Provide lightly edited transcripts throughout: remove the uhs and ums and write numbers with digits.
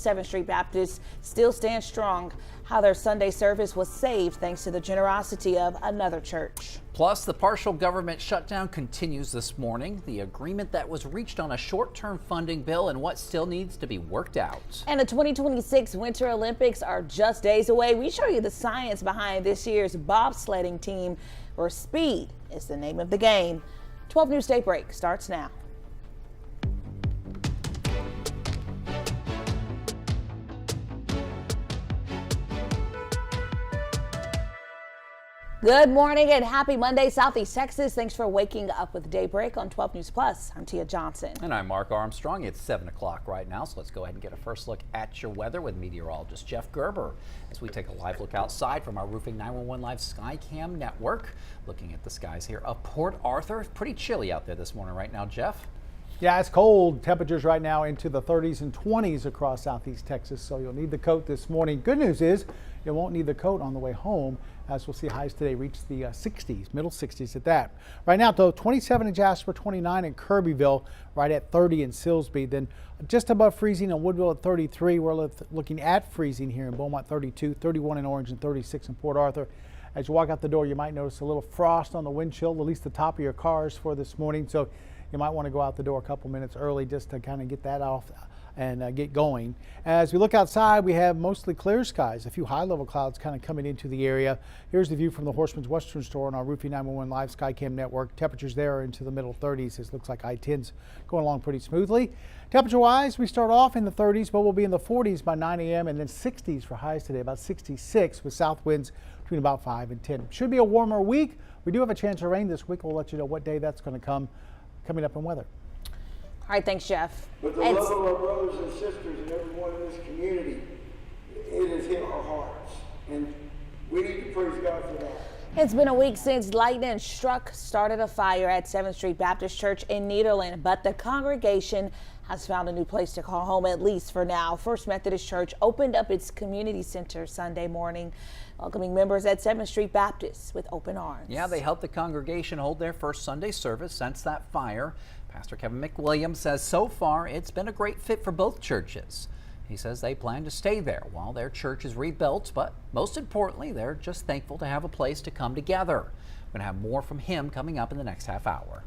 7th Street Baptist still stands strong. How their Sunday service was saved thanks to the generosity of another church. Plus, the partial government shutdown continues this morning. The agreement that was reached on a short-term funding bill and what still needs to be worked out. And the 2026 Winter Olympics are just days away. We show you the science behind this year's bobsledding team, where speed is the name of the game. 12 News Daybreak starts now. Good morning and happy Monday, Southeast Texas. Thanks for waking up with Daybreak on 12 News Plus. I'm Tia Johnson. And I'm Mark Armstrong. It's 7 o'clock right now, so let's go ahead and get a first look at your weather with meteorologist Jeff Gerber as we take a live look outside from our Roofing 911 Live Skycam network. Looking at the skies here of Port Arthur. Pretty chilly out there this morning right now, Jeff. Yeah, it's cold. Temperatures right now into the 30s and 20s across Southeast Texas, so you'll need the coat this morning. Good news is you won't need the coat on the way home, as we'll see highs today reach the 60s, middle 60s at that. Right now, though, 27 in Jasper, 29 in Kirbyville, right at 30 in Silsbee. Then just above freezing in Woodville at 33. We're looking at freezing here in Beaumont, 32, 31 in Orange, and 36 in Port Arthur. As you walk out the door, you might notice a little frost on the windshield, at least the top of your cars for this morning. So you might want to go out the door a couple minutes early just to kind of get that off and get going. As we look outside, we have mostly clear skies, a few high-level clouds kind of coming into the area. Here's the view from the Horseman's Western Store on our Roofing 911 Live Skycam network. Temperatures there are into the middle 30s. It looks like I-10's going along pretty smoothly. Temperature-wise, we start off in the 30s, but we'll be in the 40s by 9 a.m. and then 60s for highs today, about 66 with south winds between about 5 and 10. Should be a warmer week. We do have a chance of rain this week. We'll let you know what day that's going to come coming up in weather. All right, thanks, Jeff. But the love of our brothers and sisters and everyone in this community, it has hit our hearts. And we need to praise God for that. It's been a week since lightning started a fire at 7th Street Baptist Church in Nederland, but the congregation has found a new place to call home, at least for now. First Methodist Church opened up its community center Sunday morning, welcoming members at 7th Street Baptist with open arms. Yeah, they helped the congregation hold their first Sunday service since that fire. Pastor Kevin McWilliams says so far it's been a great fit for both churches. He says they plan to stay there while their church is rebuilt, but most importantly, they're just thankful to have a place to come together. We're going to have more from him coming up in the next half hour.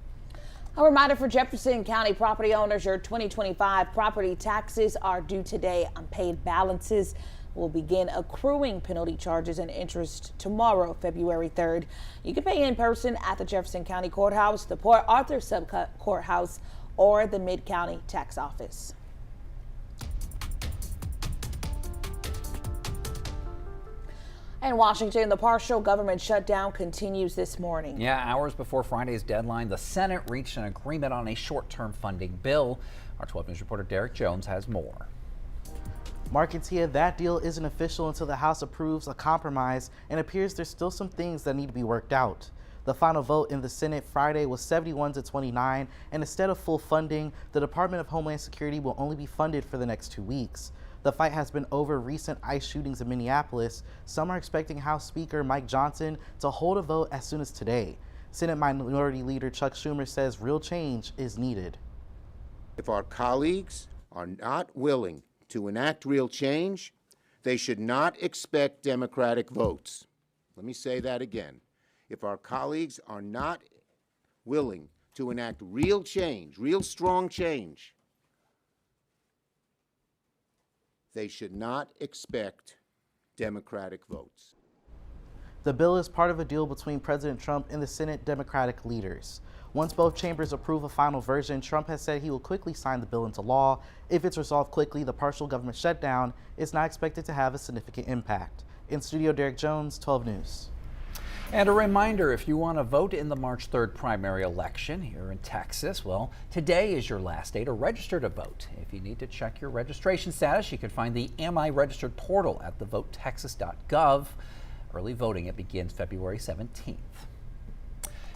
A reminder for Jefferson County property owners, your 2025 property taxes are due today. Unpaid balances will begin accruing penalty charges and interest tomorrow, February 3rd. You can pay in person at the Jefferson County Courthouse, the Port Arthur Sub-Courthouse, or the Mid-County Tax Office. In Washington, the partial government shutdown continues this morning. Yeah, hours before Friday's deadline, the Senate reached an agreement on a short-term funding bill. Our 12 News reporter Derek Jones has more. Mark and Tia, that deal isn't official until the House approves a compromise, and appears there's still some things that need to be worked out. The final vote in the Senate Friday was 71 to 29, and instead of full funding, the Department of Homeland Security will only be funded for the next 2 weeks. The fight has been over recent ICE shootings in Minneapolis. Some are expecting House Speaker Mike Johnson to hold a vote as soon as today. Senate Minority Leader Chuck Schumer says real change is needed. If our colleagues are not willing to enact real change, they should not expect Democratic votes. Let me say that again. If our colleagues are not willing to enact real change, real strong change, they should not expect Democratic votes. The bill is part of a deal between President Trump and the Senate Democratic leaders. Once both chambers approve a final version, Trump has said he will quickly sign the bill into law. If it's resolved quickly, the partial government shutdown is not expected to have a significant impact. In studio, Derek Jones, 12 News. And a reminder, if you want to vote in the March 3rd primary election here in Texas, well, today is your last day to register to vote. If you need to check your registration status, you can find the Am I Registered portal at thevotetexas.gov. Early voting, it begins February 17th.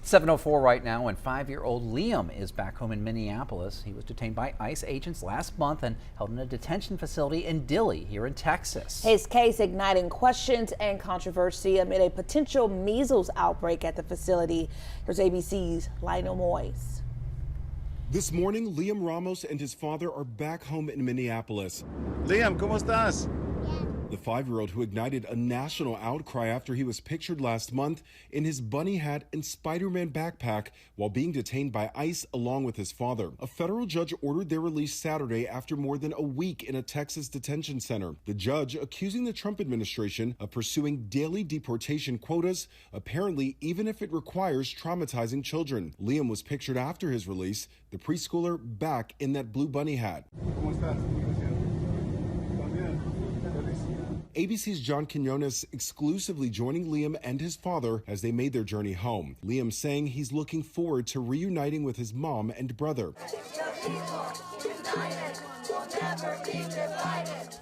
7:04 right now, and 5-year-old Liam is back home in Minneapolis. He was detained by ICE agents last month and held in a detention facility in Dilley here in Texas. His case igniting questions and controversy amid a potential measles outbreak at the facility. Here's ABC's Lionel Moyes. This morning, Liam Ramos and his father are back home in Minneapolis. Liam, ¿cómo estás? The 5-year-old who ignited a national outcry after he was pictured last month in his bunny hat and Spider-Man backpack while being detained by ICE along with his father. A federal judge ordered their release Saturday after more than a week in a Texas detention center. The judge accusing the Trump administration of pursuing daily deportation quotas, apparently even if it requires traumatizing children. Liam was pictured after his release, the preschooler back in that blue bunny hat. ABC's John Quinones exclusively joining Liam and his father as they made their journey home. Liam saying he's looking forward to reuniting with his mom and brother.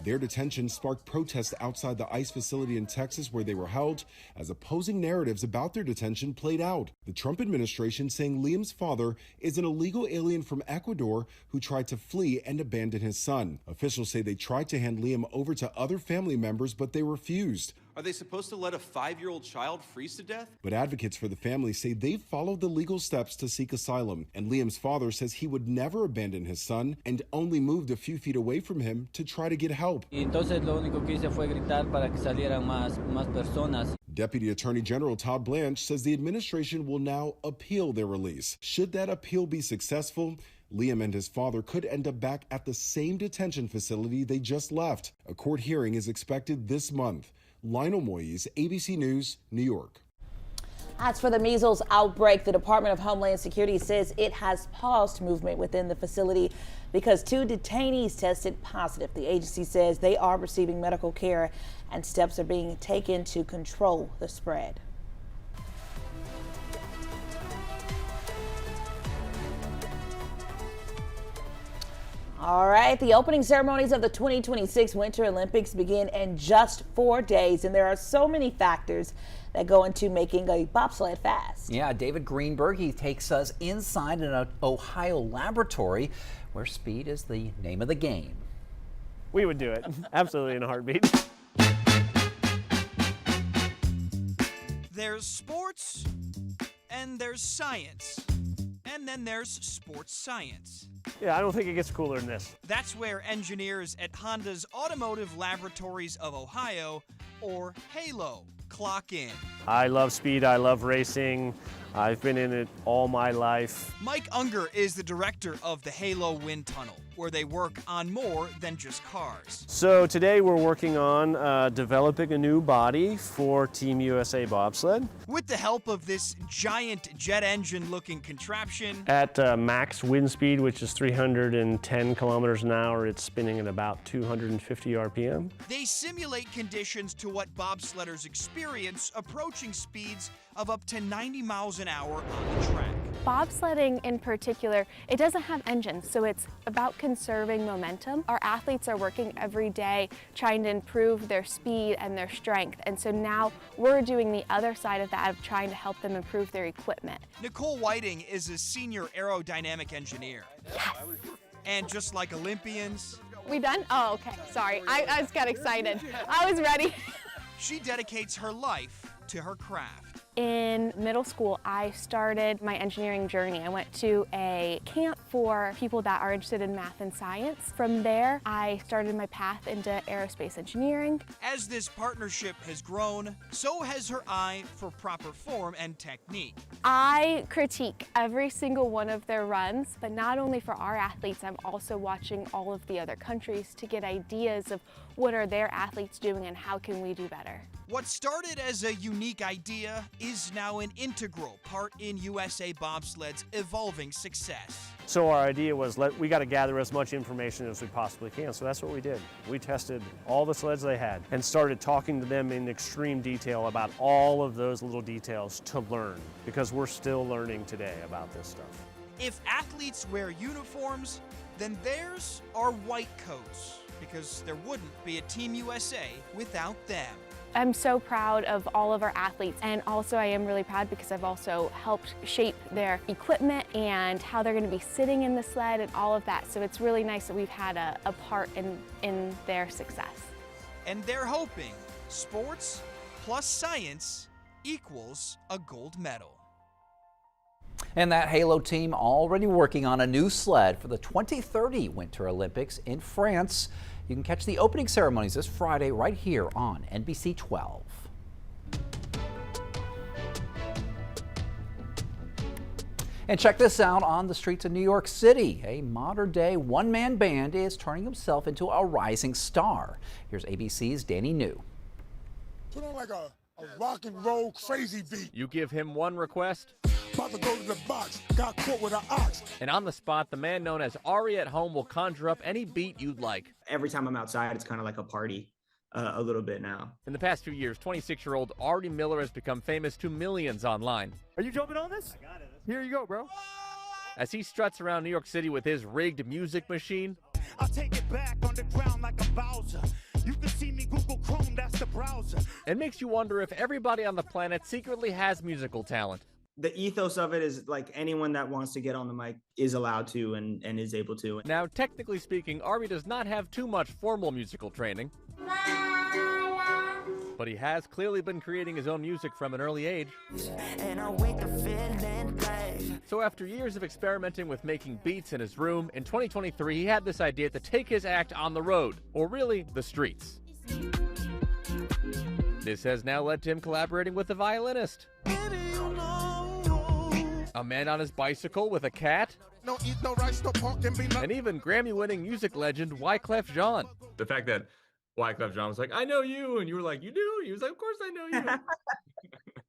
Their detention sparked protests outside the ICE facility in Texas where they were held as opposing narratives about their detention played out. The Trump administration saying Liam's father is an illegal alien from Ecuador who tried to flee and abandon his son. Officials say they tried to hand Liam over to other family members, but they refused. Are they supposed to let a 5-year-old child freeze to death? But advocates for the family say they've followed the legal steps to seek asylum, and Liam's father says he would never abandon his son and only moved a few feet away from him to try to get help. Entonces lo único que hice fue gritar para que salieran más personas. Deputy Attorney General Todd Blanche says the administration will now appeal their release. Should that appeal be successful, Liam and his father could end up back at the same detention facility they just left. A court hearing is expected this month. Lionel Moyes, ABC News, New York. As for the measles outbreak, the Department of Homeland Security says it has paused movement within the facility because 2 detainees tested positive. The agency says they are receiving medical care and steps are being taken to control the spread. All right, the opening ceremonies of the 2026 Winter Olympics begin in just 4 days, and there are so many factors that go into making a bobsled fast. Yeah, David Greenberg, he takes us inside an Ohio laboratory where speed is the name of the game. We would do it, absolutely, in a heartbeat. There's sports, and there's science, and then there's sports science. Yeah, I don't think it gets cooler than this. That's where engineers at Honda's Automotive Laboratories of Ohio, or HALO, clock in. I love speed, I love racing. I've been in it all my life. Mike Unger is the director of the HALO Wind Tunnel, where they work on more than just cars. So today we're working on developing a new body for Team USA bobsled. With the help of this giant jet engine looking contraption. At max wind speed, which is 310 kilometers an hour, it's spinning at about 250 RPM. They simulate conditions to what bobsledders experience, approaching speeds of up to 90 miles an hour on the track. Bobsledding in particular, it doesn't have engines, so it's about conserving momentum. Our athletes are working every day trying to improve their speed and their strength, and so now we're doing the other side of that of trying to help them improve their equipment. Nicole Whiting is a senior aerodynamic engineer. Yes. And just like Olympians... We done? Oh, okay. Sorry. I just got excited. I was ready. She dedicates her life to her craft. In middle school, I started my engineering journey. I went to a camp for people that are interested in math and science. From there, I started my path into aerospace engineering. As this partnership has grown, so has her eye for proper form and technique. I critique every single one of their runs, but not only for our athletes, I'm also watching all of the other countries to get ideas of what are their athletes doing and how can we do better. What started as a unique idea is now an integral part in USA Bobsled's evolving success. So our idea was we got to gather as much information as we possibly can, so that's what we did. We tested all the sleds they had and started talking to them in extreme detail about all of those little details to learn, because we're still learning today about this stuff. If athletes wear uniforms, then theirs are white coats, because there wouldn't be a Team USA without them. I'm so proud of all of our athletes, and also I am really proud because I've also helped shape their equipment and how they're going to be sitting in the sled and all of that. So it's really nice that we've had a part in their success. And they're hoping sports plus science equals a gold medal. And that Halo team already working on a new sled for the 2030 Winter Olympics in France. You can catch the opening ceremonies this Friday right here on NBC 12. And check this out on the streets of New York City. A modern-day one-man band is turning himself into a rising star. Here's ABC's Danny New. Put on like a rock and roll crazy beat. You give him one request, About to go to the box, got caught with an ox. and on the spot, the man known as Ari at Home will conjure up any beat you'd like. Every time I'm outside, it's kind of like a party a little bit now. In the past few years, 26-year-old Ari Miller has become famous to millions online. Are you jumping on this? I got it. Here you go, bro. As he struts around New York City with his rigged music machine, I'll take it back on the ground like a Bowser. You can see me Google Chrome, that's the browser. it makes you wonder if everybody on the planet secretly has musical talent. The ethos of it is like anyone that wants to get on the mic is allowed to and is able to. Now, technically speaking, Ari does not have too much formal musical training, but he has clearly been creating his own music from an early age. So after years of experimenting with making beats in his room, in 2023 he had this idea to take his act on the road, or really, the streets. This has now led to him collaborating with a violinist, a man on his bicycle with a cat, No eat no rice, no pork, and be no. and even Grammy-winning music legend Wyclef Jean. The fact that Wyclef Jean was like, I know you, and you were like, you do? He was like, of course I know you.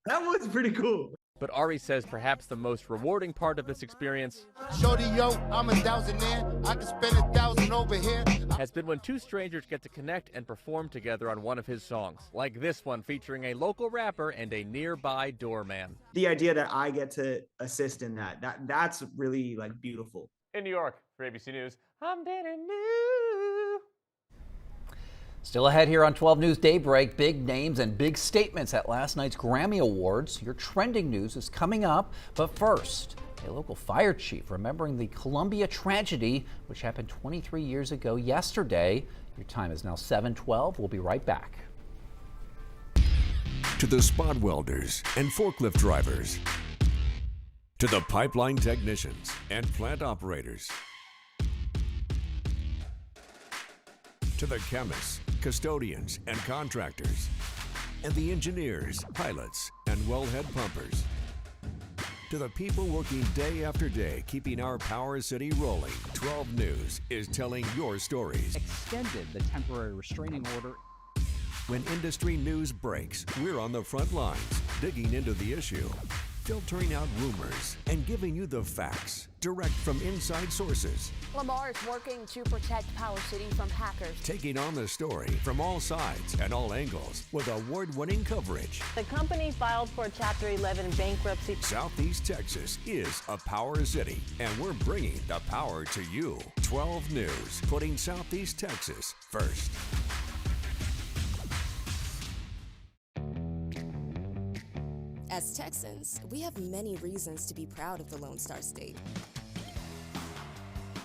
That was pretty cool. But Ari says perhaps the most rewarding part of this experience Shorty, yo, I'm 1,000 there. I can spend 1,000 over here. has been when two strangers get to connect and perform together on one of his songs, like this one featuring a local rapper and a nearby doorman. The idea that I get to assist in that's really like beautiful. In New York, for ABC News, I'm Danny New. Still ahead here on 12 News Daybreak, big names and big statements at last night's Grammy Awards. Your trending news is coming up, but first, a local fire chief remembering the Columbia tragedy, which happened 23 years ago yesterday. Your time is now 7:12. We'll be right back. To the spot welders and forklift drivers, to the pipeline technicians and plant operators, to the chemists, custodians, and contractors, and the engineers, pilots, and wellhead pumpers. To the people working day after day, keeping our Power City rolling, 12 News is telling your stories. Extended the temporary restraining order. When industry news breaks, we're on the front lines, digging into the issue, filtering out rumors, and giving you the facts, direct from inside sources. Lamar is working to protect Power City from hackers. Taking on the story from all sides and all angles with award-winning coverage. The company filed for Chapter 11 bankruptcy. Southeast Texas is a power city, and we're bringing the power to you. 12 News, putting Southeast Texas first. As Texans, we have many reasons to be proud of the Lone Star State.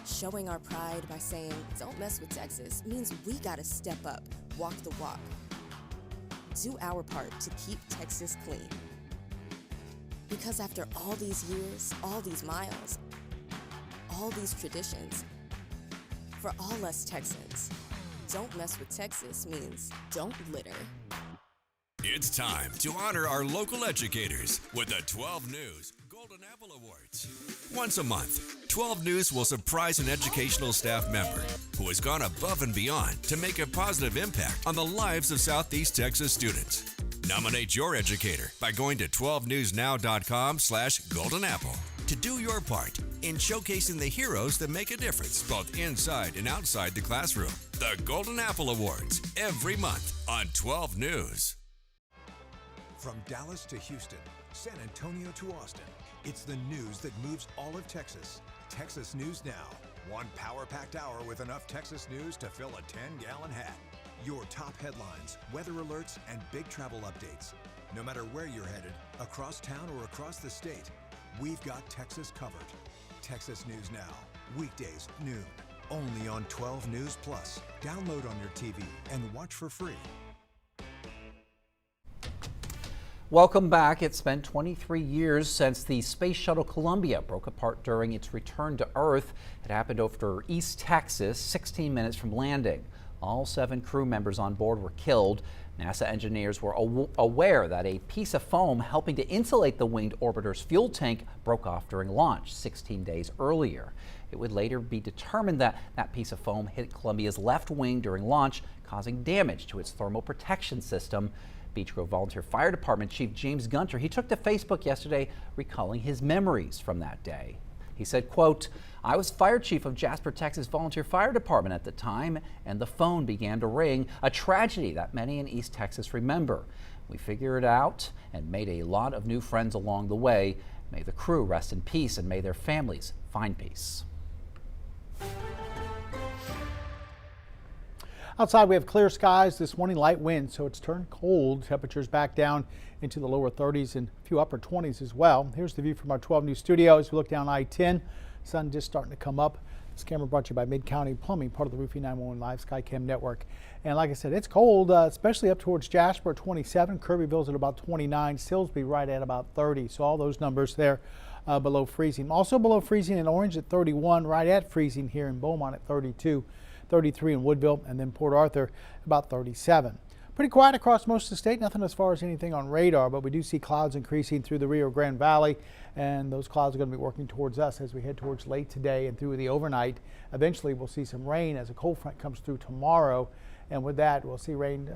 Showing our pride by saying, don't mess with Texas, means we gotta step up, walk the walk. Do our part to keep Texas clean. Because after all these years, all these miles, all these traditions, for all us Texans, don't mess with Texas means don't litter. It's time to honor our local educators with the 12 News Golden Apple Awards. Once a month, 12 News will surprise an educational staff member who has gone above and beyond to make a positive impact on the lives of Southeast Texas students. Nominate your educator by going to 12newsnow.com/goldenapple to do your part in showcasing the heroes that make a difference both inside and outside the classroom. The Golden Apple Awards, every month on 12 News. From Dallas to Houston, San Antonio to Austin, it's the news that moves all of Texas. Texas News Now. One power-packed hour with enough Texas news to fill a 10-gallon hat. Your top headlines, weather alerts, and big travel updates. No matter where you're headed, across town or across the state, we've got Texas covered. Texas News Now, weekdays noon, only on 12 News Plus. Download on your TV and watch for free. Welcome back. It's been 23 years since the Space Shuttle Columbia broke apart during its return to Earth. It happened over East Texas, 16 minutes from landing. All 7 crew members on board were killed. NASA engineers were aware that a piece of foam helping to insulate the winged orbiter's fuel tank broke off during launch 16 days earlier. It would later be determined that that piece of foam hit Columbia's left wing during launch, causing damage to its thermal protection system. Beech Grove Volunteer Fire Department Chief James Gunter, he took to Facebook yesterday recalling his memories from that day. He said, quote, "I was fire chief of Jasper, Texas Volunteer Fire Department at the time, and the phone began to ring, a tragedy that many in East Texas remember. We figured it out and made a lot of new friends along the way. May the crew rest in peace and may their families find peace." Outside, we have clear skies this morning, light winds, so it's turned cold. Temperatures back down into the lower 30s and a few upper 20s as well. Here's the view from our 12 News studio as we look down I-10. Sun just starting to come up. This camera brought to you by Mid-County Plumbing, part of the Roofing 911 Live Skycam network. And like I said, it's cold, especially up towards Jasper at 27. Kirbyville's at about 29. Silsbee right at about 30. So all those numbers there below freezing. Also below freezing in Orange at 31. Right at freezing here in Beaumont at 32. 33 in Woodville, and then Port Arthur about 37. Pretty quiet across most of the state, nothing as far as anything on radar, but we do see clouds increasing through the Rio Grande Valley, and those clouds are going to be working towards us as we head towards late today and through the overnight. Eventually we'll see some rain as a cold front comes through tomorrow, and with that we'll see rain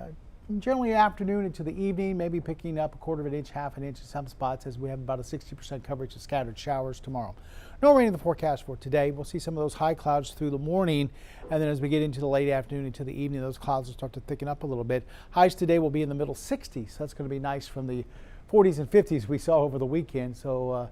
generally afternoon into the evening, maybe picking up a quarter of an inch, half an inch in some spots as we have about a 60% coverage of scattered showers tomorrow. No rain in the forecast for today. We'll see some of those high clouds through the morning, and then as we get into the late afternoon into the evening, those clouds will start to thicken up a little bit. Highs today will be in the middle 60s. So that's going to be nice from the 40s and 50s we saw over the weekend. So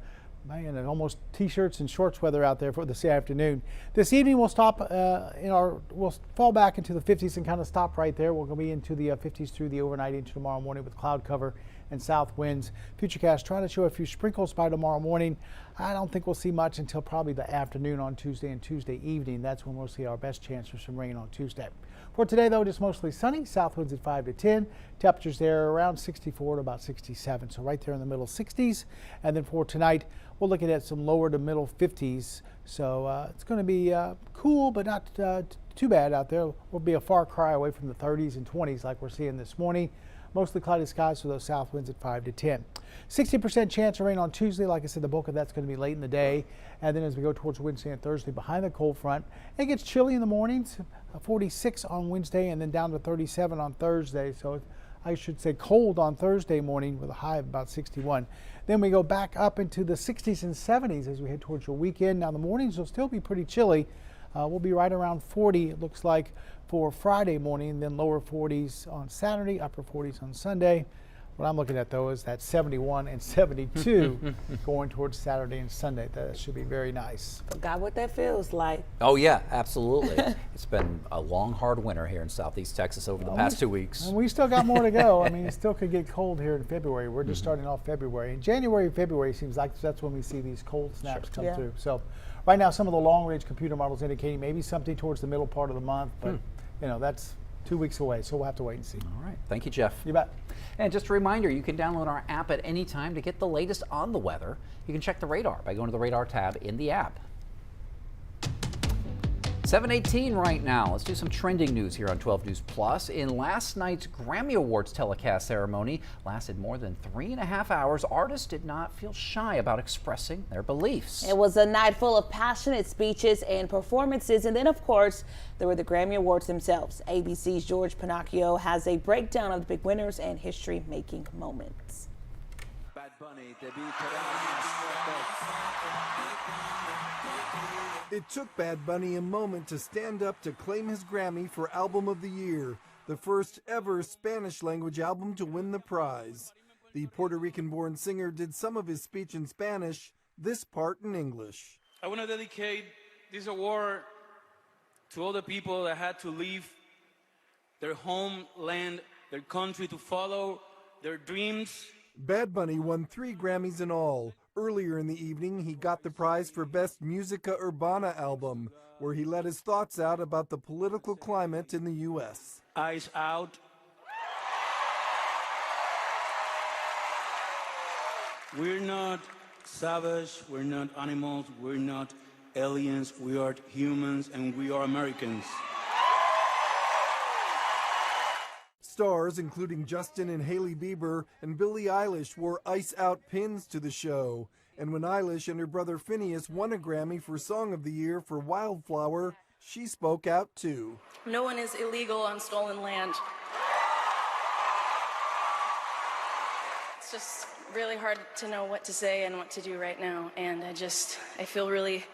man, almost t-shirts and shorts weather out there for this afternoon. This evening we'll stop we'll fall back into the 50s and kind of stop right there. We're going to be into the 50s through the overnight into tomorrow morning with cloud cover and south winds. Futurecast trying to show a few sprinkles by tomorrow morning. I don't think we'll see much until probably the afternoon on Tuesday and Tuesday evening. That's when we'll see our best chance for some rain on Tuesday. For today, though, just mostly sunny. South winds at 5 to 10. Temperatures there around 64 to about 67. So right there in the middle 60s. And then for tonight, we're looking at some lower to middle 50s. So it's going to be cool, but not too bad out there. We'll be a far cry away from the 30s and 20s like we're seeing this morning. Mostly cloudy skies for those south winds at 5 to 10. 60% chance of rain on Tuesday. Like I said, the bulk of that's going to be late in the day. And then as we go towards Wednesday and Thursday behind the cold front, it gets chilly in the mornings, 46 on Wednesday and then down to 37 on Thursday. So I should say cold on Thursday morning with a high of about 61. Then we go back up into the 60s and 70s as we head towards your weekend. Now the mornings will still be pretty chilly. We'll be right around 40, it looks like, for Friday morning, then lower 40s on Saturday, upper 40s on Sunday. What I'm looking at, though, is that 71 and 72 going towards Saturday and Sunday. That should be very nice. Forgot what that feels like. Oh, yeah, absolutely. It's been a long, hard winter here in Southeast Texas over the past 2 weeks. And we still got more to go. I mean, it still could get cold here in February. We're just starting off February. In January and February seems like that's when we see these cold snaps come through. So right now, some of the long-range computer models indicating maybe something towards the middle part of the month, but you know, that's 2 weeks away, so we'll have to wait and see. All right. Thank you, Jeff. You bet. And just a reminder, you can download our app at any time to get the latest on the weather. You can check the radar by going to the radar tab in the app. 7:18 right now. Let's do some trending news here on 12 News Plus. In last night's Grammy Awards telecast ceremony, lasted more than 3.5 hours, artists did not feel shy about expressing their beliefs. It was a night full of passionate speeches and performances, and then of course there were the Grammy Awards themselves. ABC's George Pinocchio has a breakdown of the big winners and history-making moments. Bad Bunny, It took Bad Bunny a moment to stand up to claim his Grammy for Album of the Year, the first ever Spanish-language album to win the prize. The Puerto Rican-born singer did some of his speech in Spanish, this part in English. I want to dedicate this award to all the people that had to leave their homeland, their country, to follow their dreams. Bad Bunny won 3 Grammys in all. Earlier in the evening, he got the prize for Best Musica Urbana Album, where he let his thoughts out about the political climate in the U.S. Eyes out. We're not savage, we're not animals, we're not aliens, we are humans, and we are Americans. Stars, including Justin and Hailey Bieber and Billie Eilish, wore ice-out pins to the show. And when Eilish and her brother Phineas won a Grammy for Song of the Year for Wildflower, she spoke out too. No one is illegal on stolen land. It's just really hard to know what to say and what to do right now. And I feel really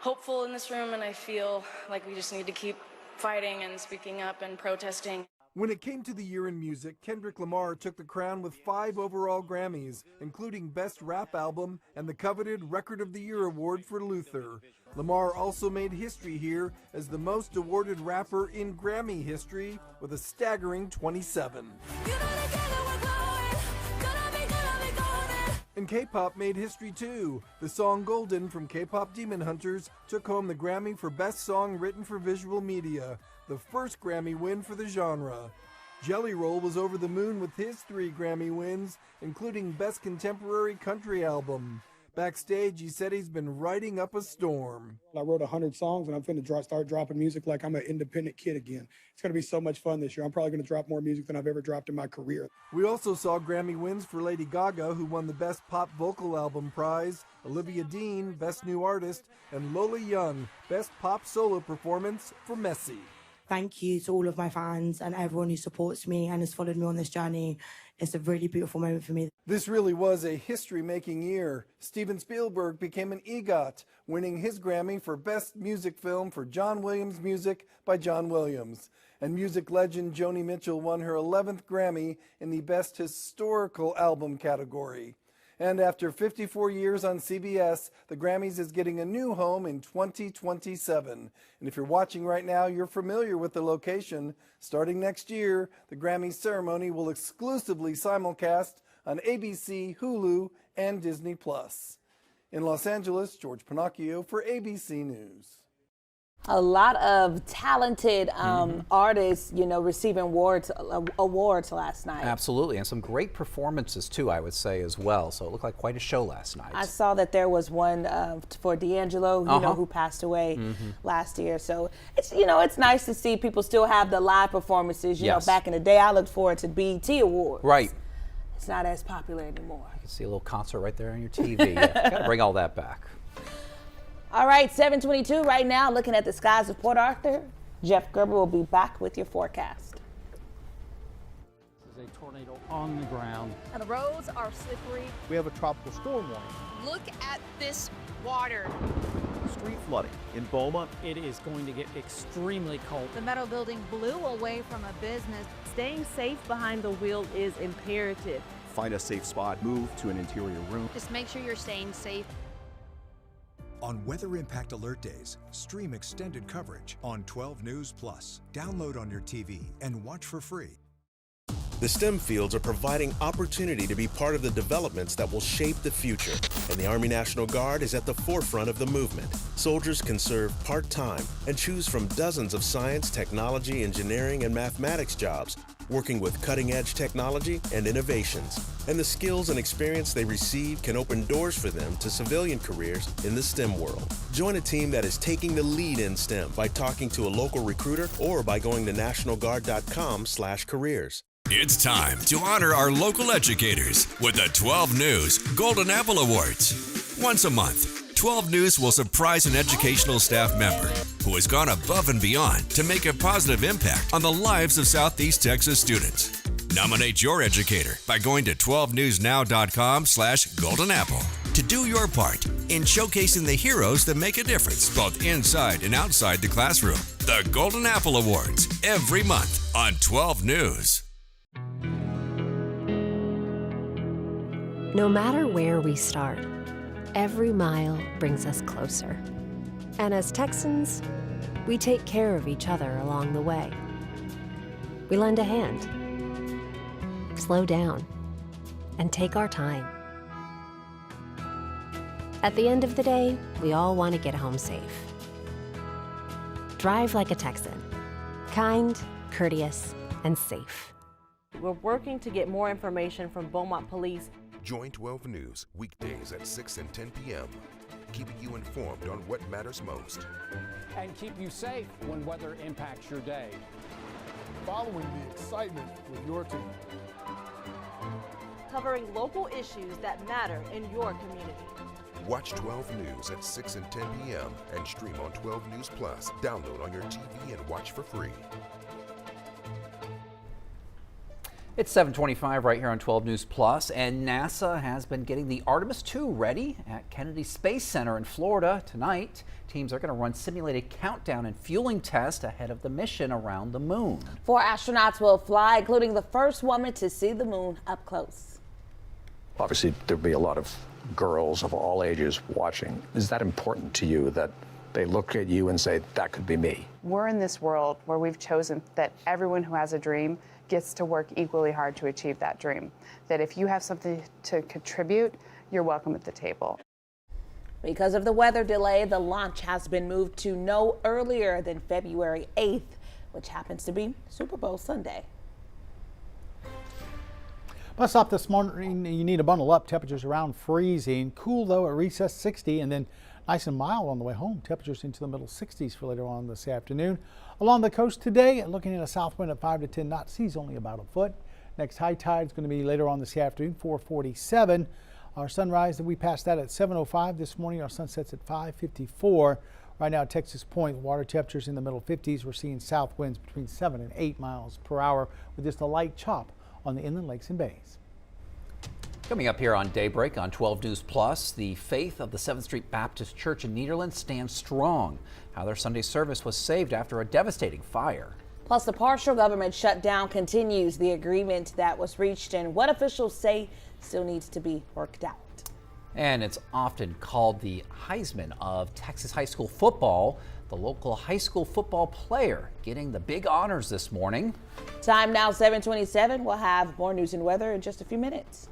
hopeful in this room, and I feel like we just need to keep fighting and speaking up and protesting. When it came to the year in music, Kendrick Lamar took the crown with 5 overall Grammys, including Best Rap Album and the coveted Record of the Year award for Luther. Lamar also made history here as the most awarded rapper in Grammy history with a staggering 27. And K-pop made history too. The song Golden from K-pop Demon Hunters took home the Grammy for Best Song Written for Visual Media, the first Grammy win for the genre. Jelly Roll was over the moon with his 3 Grammy wins, including Best Contemporary Country Album. Backstage, he said he's been writing up a storm. I wrote 100 songs, and I'm finna start dropping music like I'm an independent kid again. It's going to be so much fun this year. I'm probably going to drop more music than I've ever dropped in my career. We also saw Grammy wins for Lady Gaga, who won the Best Pop Vocal Album prize, Olivia Dean, Best New Artist, and Lola Young, Best Pop Solo Performance for Messy. Thank you to all of my fans and everyone who supports me and has followed me on this journey. It's a really beautiful moment for me. This really was a history-making year. Steven Spielberg became an EGOT, winning his Grammy for Best Music Film for John Williams' Music by John Williams. And music legend Joni Mitchell won her 11th Grammy in the Best Historical Album category. And after 54 years on CBS, the Grammys is getting a new home in 2027. And if you're watching right now, you're familiar with the location. Starting next year, the Grammy ceremony will exclusively simulcast on ABC, Hulu, and Disney+. In Los Angeles, George Pinocchio for ABC News. A lot of talented artists, receiving awards last night. Absolutely, and some great performances too, I would say, as well. So it looked like quite a show last night. I saw that there was one for D'Angelo, who passed away last year. So it's it's nice to see people still have the live performances. You know, back in the day, I looked forward to BET Awards. Right. It's not as popular anymore. You can see a little concert right there on your TV. Gotta bring all that back. All right, 7:22 right now, looking at the skies of Port Arthur. Jeff Gerber will be back with your forecast. This is a tornado on the ground. And the roads are slippery. We have a tropical storm warning. Look at this water. Street flooding in Beaumont. It is going to get extremely cold. The metal building blew away from a business. Staying safe behind the wheel is imperative. Find a safe spot, move to an interior room. Just make sure you're staying safe. On Weather Impact Alert Days, stream extended coverage on 12 News Plus. Download on your TV and watch for free. The STEM fields are providing opportunity to be part of the developments that will shape the future, and the Army National Guard is at the forefront of the movement. Soldiers can serve part-time and choose from dozens of science, technology, engineering, and mathematics jobs, working with cutting-edge technology and innovations. And the skills and experience they receive can open doors for them to civilian careers in the STEM world. Join a team that is taking the lead in STEM by talking to a local recruiter or by going to nationalguard.com/careers. It's time to honor our local educators with the 12 News Golden Apple Awards. Once a month, 12 News will surprise an educational staff member who has gone above and beyond to make a positive impact on the lives of Southeast Texas students. Nominate your educator by going to 12newsnow.com/Golden Apple to do your part in showcasing the heroes that make a difference both inside and outside the classroom. The Golden Apple Awards every month on 12 News. No matter where we start, every mile brings us closer. And as Texans, we take care of each other along the way. We lend a hand, slow down, and take our time. At the end of the day, we all want to get home safe. Drive like a Texan. Kind, courteous, and safe. We're working to get more information from Beaumont Police Join 12 News weekdays at 6 and 10 p.m., keeping you informed on what matters most. And keep you safe when weather impacts your day. Following the excitement with your team. Covering local issues that matter in your community. Watch 12 News at 6 and 10 p.m. and stream on 12 News Plus. Download on your TV and watch for free. It's 7:25 right here on 12 News Plus, and NASA has been getting the Artemis II ready at Kennedy Space Center in Florida. Tonight, teams are going to run simulated countdown and fueling tests ahead of the mission around the moon. 4 astronauts will fly, including the first woman to see the moon up close. Obviously, there'll be a lot of girls of all ages watching. Is that important to you that they look at you and say, that could be me? We're in this world where we've chosen that everyone who has a dream gets to work equally hard to achieve that dream. That if you have something to contribute, you're welcome at the table. Because of the weather delay, the launch has been moved to no earlier than February 8th, which happens to be Super Bowl Sunday. Bus stop this morning, you need to bundle up. Temperatures around freezing. Cool though at recess 60, and then nice and mild on the way home. Temperatures into the middle 60s for later on this afternoon. Along the coast today, looking at a south wind at 5 to 10 knots. Seas only about a foot. Next high tide is going to be later on this afternoon, 4:47. Our sunrise, we passed that at 7:05 this morning. Our sunsets at 5:54. Right now at Texas Point, water temperatures in the middle 50s. We're seeing south winds between 7 and 8 miles per hour with just a light chop on the inland lakes and bays. Coming up here on Daybreak on 12 News Plus, the faith of the 7th Street Baptist Church in Nederland stands strong. How their Sunday service was saved after a devastating fire. Plus, the partial government shutdown continues. The agreement that was reached and what officials say still needs to be worked out. And it's often called the Heisman of Texas high school football. The local high school football player getting the big honors this morning. Time now 7:27. We'll have more news and weather in just a few minutes.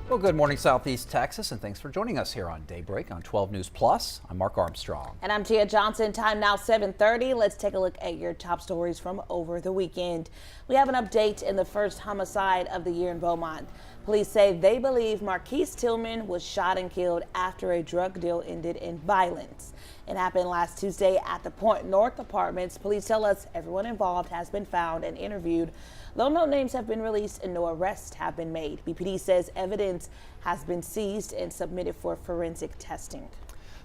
Well, good morning, Southeast Texas, and thanks for joining us here on Daybreak on 12 News Plus. I'm Mark Armstrong. And I'm Tia Johnson. Time now 7:30. Let's take a look at your top stories from over the weekend. We have an update in the first homicide of the year in Beaumont. Police say they believe Marquise Tillman was shot and killed after a drug deal ended in violence. It happened last Tuesday at the Point North Apartments. Police tell us everyone involved has been found and interviewed, though no names have been released and no arrests have been made. BPD says evidence has been seized and submitted for forensic testing.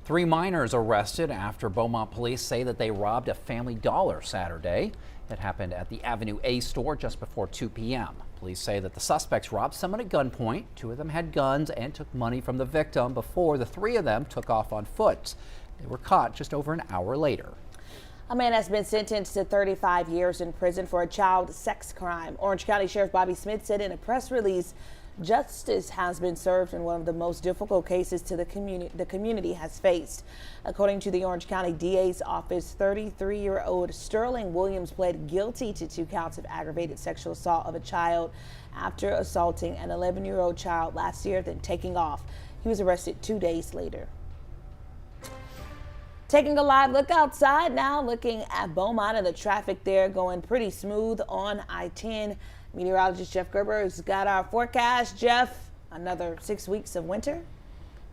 3 minors arrested after Beaumont police say that they robbed a Family Dollar Saturday. It happened at the Avenue A store just before 2 p.m. Police say that the suspects robbed someone at gunpoint. 2 of them had guns and took money from the victim before the 3 of them took off on foot. They were caught just over an hour later. A man has been sentenced to 35 years in prison for a child sex crime. Orange County Sheriff Bobby Smith said in a press release, justice has been served in one of the most difficult cases the community has faced. According to the Orange County DA's office, 33-year-old Sterling Williams pled guilty to 2 counts of aggravated sexual assault of a child after assaulting an 11-year-old child last year, then taking off. He was arrested 2 days later. Taking a live look outside now, looking at Beaumont and the traffic there going pretty smooth on I-10. Meteorologist Jeff Gerber has got our forecast. Jeff, another 6 weeks of winter?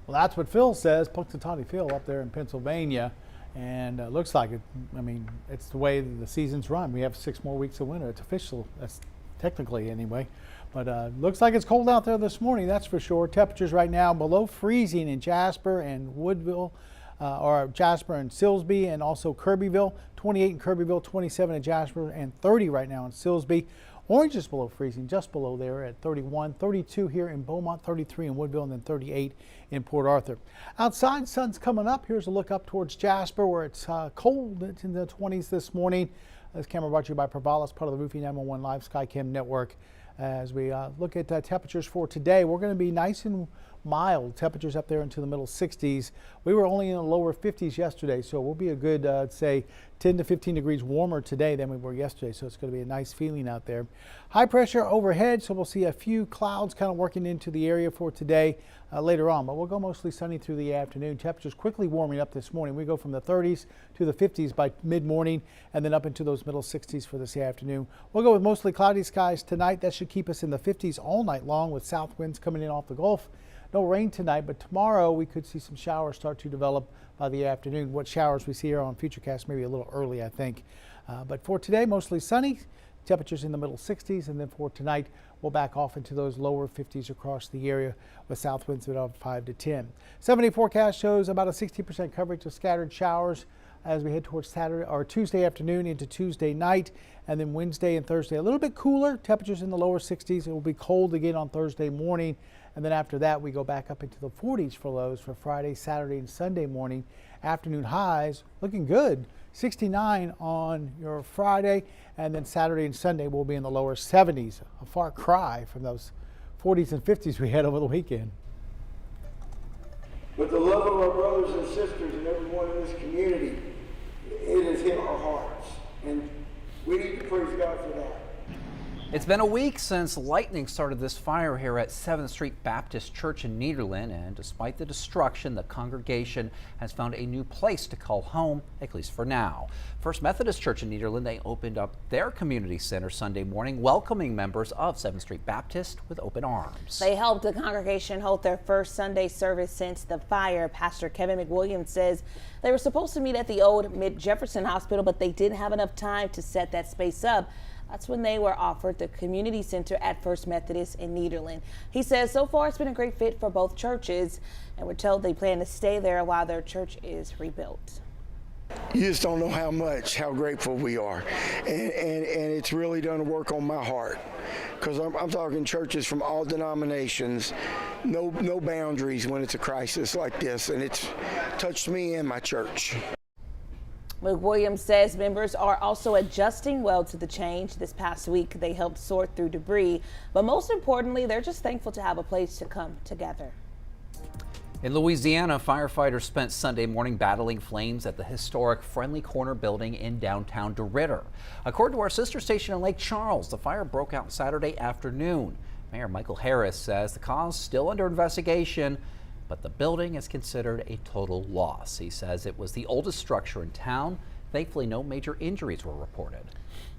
Well, that's what Phil says, Punxsutawney Phil up there in Pennsylvania. And looks like it. I mean, it's the way the season's run. We have 6 more weeks of winter. It's official. That's technically anyway. But looks like it's cold out there this morning, that's for sure. Temperatures right now below freezing in Jasper and Woodville. Or Jasper and Silsbee, and also Kirbyville. 28 in Kirbyville, 27 in Jasper, and 30 right now in Silsbee. Orange is below freezing, just below there at 31, 32 here in Beaumont, 33 in Woodville, and then 38 in Port Arthur. Outside, sun's coming up. Here's a look up towards Jasper, where it's cold. It's in the 20s this morning. This camera brought to you by Provalis, part of the Roofing 911 Live Skycam network. As we look at temperatures for today, we're going to be nice and mild. Temperatures up there into the middle 60s. We were only in the lower 50s yesterday, so we'll be a good, say, 10 to 15 degrees warmer today than we were yesterday, so it's going to be a nice feeling out there. High pressure overhead, so we'll see a few clouds kind of working into the area for today later on, but we'll go mostly sunny through the afternoon. Temperatures quickly warming up this morning. We go from the 30s to the 50s by mid-morning and then up into those middle 60s for this afternoon. We'll go with mostly cloudy skies tonight. That should keep us in the 50s all night long with south winds coming in off the Gulf. No rain tonight, but tomorrow we could see some showers start to develop by the afternoon. What showers we see here on Futurecast maybe a little early, I think. But for today, mostly sunny. Temperatures in the middle 60s, and then for tonight, we'll back off into those lower 50s across the area with south winds of 5 to 10. 7-day forecast shows about a 60% coverage of scattered showers as we head towards Saturday or Tuesday afternoon into Tuesday night, and then Wednesday and Thursday a little bit cooler. Temperatures in the lower 60s. It will be cold again on Thursday morning, and then after that we go back up into the 40s for lows for Friday, Saturday, and Sunday morning. Afternoon highs looking good. 69 on your Friday, and then Saturday and Sunday will be in the lower 70s. A far cry from those 40s and 50s we had over the weekend. With the love of our brothers and sisters and everyone in this community, it has hit our hearts, and we need to praise God for that. It's been a week since lightning started this fire here at 7th Street Baptist Church in Nederland, and despite the destruction, the congregation has found a new place to call home, at least for now. First Methodist Church in Nederland, they opened up their community center Sunday morning, welcoming members of 7th Street Baptist with open arms. They helped the congregation hold their first Sunday service since the fire. Pastor Kevin McWilliams says they were supposed to meet at the old Mid-Jefferson Hospital, but they didn't have enough time to set that space up. That's when they were offered the community center at First Methodist in Nederland. He says so far it's been a great fit for both churches, and we're told they plan to stay there while their church is rebuilt. You just don't know how grateful we are, and it's really done work on my heart, because I'm talking churches from all denominations, no boundaries when it's a crisis like this, and it's touched me and my church. McWilliams says members are also adjusting well to the change. This past week, they helped sort through debris, but most importantly, they're just thankful to have a place to come together. In Louisiana, firefighters spent Sunday morning battling flames at the historic Friendly Corner building in downtown DeRidder. According to our sister station in Lake Charles, the fire broke out Saturday afternoon. Mayor Michael Harris says the cause is still under investigation, but the building is considered a total loss. He says it was the oldest structure in town. Thankfully, no major injuries were reported.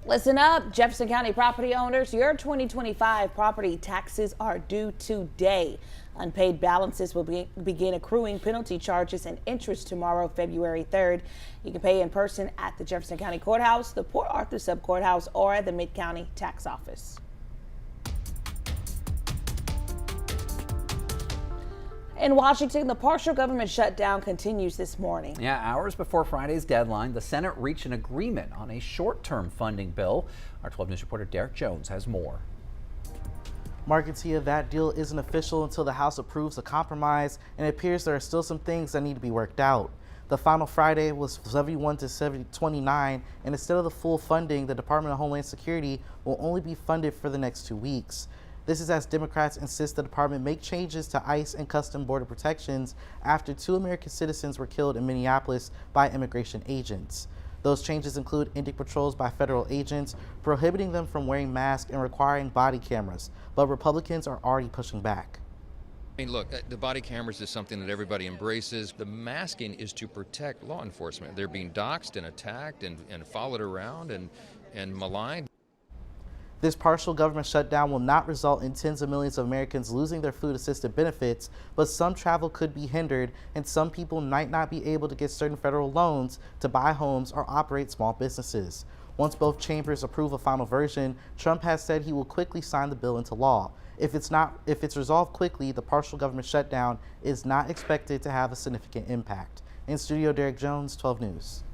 Listen up, Jefferson County property owners. Your 2025 property taxes are due today. Unpaid balances will begin accruing penalty charges and interest tomorrow, February 3rd. You can pay in person at the Jefferson County Courthouse, the Port Arthur Sub-Courthouse, or the Mid-County Tax Office. In Washington, the partial government shutdown continues this morning. Yeah, hours before Friday's deadline, the Senate reached an agreement on a short-term funding bill. Our 12 News reporter Derek Jones has more. Marketing of that deal isn't official until the House approves a compromise, and it appears there are still some things that need to be worked out. The final Friday was 71 to 29, and instead of the full funding, the Department of Homeland Security will only be funded for the next 2 weeks. This is as Democrats insist the department make changes to ICE and Customs Border Protections after 2 American citizens were killed in Minneapolis by immigration agents. Those changes include ending patrols by federal agents, prohibiting them from wearing masks, and requiring body cameras. But Republicans are already pushing back. I mean, look, the body cameras is something that everybody embraces. The masking is to protect law enforcement. They're being doxxed and attacked and followed around and maligned. This partial government shutdown will not result in tens of millions of Americans losing their food-assisted benefits, but some travel could be hindered, and some people might not be able to get certain federal loans to buy homes or operate small businesses. Once both chambers approve a final version, Trump has said he will quickly sign the bill into law. If it's resolved quickly, the partial government shutdown is not expected to have a significant impact. In studio, Derek Jones, 12 News.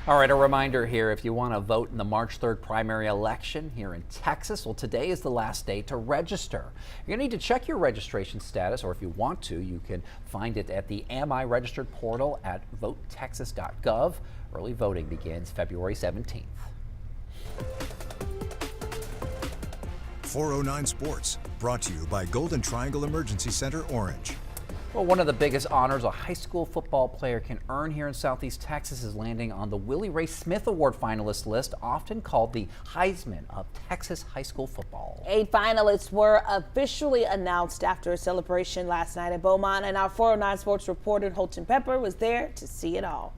All right, a reminder here, if you want to vote in the March 3rd primary election here in Texas, well, today is the last day to register. You're going to need to check your registration status, or if you want to, you can find it at the Am I Registered portal at votetexas.gov. Early voting begins February 17th. 409 Sports, brought to you by Golden Triangle Emergency Center, Orange. Well, one of the biggest honors a high school football player can earn here in Southeast Texas is landing on the Willie Ray Smith Award finalist list, often called the Heisman of Texas high school football. 8 finalists were officially announced after a celebration last night at Beaumont, and our 409 Sports reporter Holton Pepper was there to see it all.